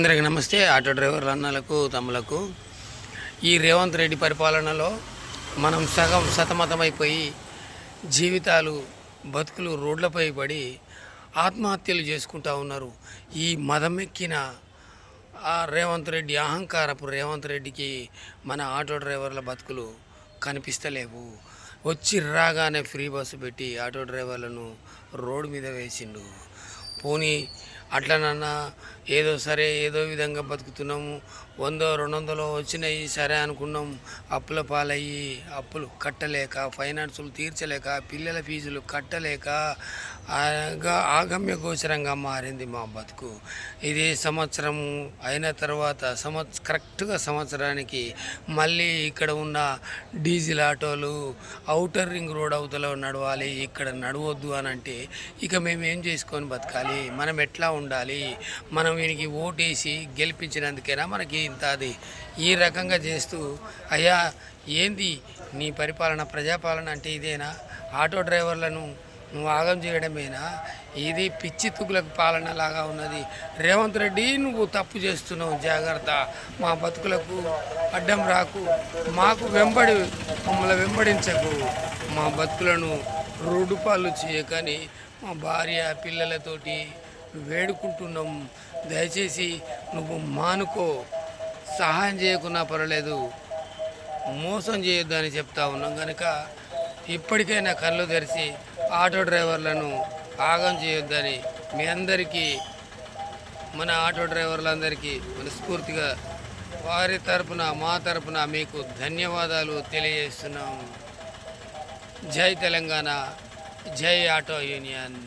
అందరికీ నమస్తే. ఆటో డ్రైవర్ల అన్నలకు తమ్ములకు, ఈ రేవంత్ రెడ్డి పరిపాలనలో మనం సగం సతమతమైపోయి జీవితాలు బతుకులు రోడ్లపై పడి ఆత్మహత్యలు చేసుకుంటూ ఉన్నారు. ఈ మదమెక్కిన రేవంత్ రెడ్డి అహంకారపు రేవంత్ రెడ్డికి మన ఆటో డ్రైవర్ల బతుకులు కనిపిస్తలేవు. వచ్చి రాగానే ఫ్రీ బస్సు పెట్టి ఆటో డ్రైవర్లను రోడ్డు మీద వేసిండు. పోనీ అట్లనన్నా ఏదో సరే ఏదో విధంగా బతుకుతున్నాము, 100-200 వచ్చినాయి సరే అనుకున్నాం. అప్పుల పాలయ్యి అప్పులు కట్టలేక, ఫైనాన్సులు తీర్చలేక, పిల్లల ఫీజులు కట్టలేక ఆగమ్య గోచరంగా మారింది మా బతుకు. ఇది సంవత్సరం అయిన తర్వాత కరెక్ట్గా సంవత్సరానికి మళ్ళీ ఇక్కడ ఉన్న డీజిల్ ఆటోలు ఔటర్ రింగ్ రోడ్ అవతల నడవాలి, ఇక్కడ నడవద్దు అని అంటే ఇక మేము ఏం చేసుకొని బతకాలి? మనం ఎట్లా ఉండాలి? మనం వీనికి ఓటేసి గెలిపించినందుకైనా మనకి ఇంత అది ఈ రకంగా చేస్తూ, అయ్యా ఏంది నీ పరిపాలన, ప్రజాపాలన అంటే ఇదేనా? ఆటో డ్రైవర్లను నువ్వు ఆగం చేయడమేనా? ఇది పిచ్చి తుగులకు పాలన లాగా ఉన్నది. రేవంత్ రెడ్డి నువ్వు తప్పు చేస్తున్నావు, జాగ్రత్త. మా బతుకులకు అడ్డం రాకు, మాకు మమ్మల్ని వెంబడించకు, మా బతుకులను రోడ్డుపాలు చేయకని మా భార్య పిల్లలతోటి వేడుకుంటున్నాం. దయచేసి నువ్వు మానుకో, సహాయం చేయకున్నా పర్వాలేదు, మోసం చేయొద్దు అని చెప్తా ఉన్నాం. కనుక ఇప్పటికైనా కళ్ళు తెరిచి ఆటో డ్రైవర్లను ఆగం చేయొద్దని మీ అందరికీ, మన ఆటో డ్రైవర్లందరికీ మనస్ఫూర్తిగా వారి తరపున మా తరపున మీకు ధన్యవాదాలు తెలియజేస్తున్నాం. జై తెలంగాణ, జై ఆటో యూనియన్.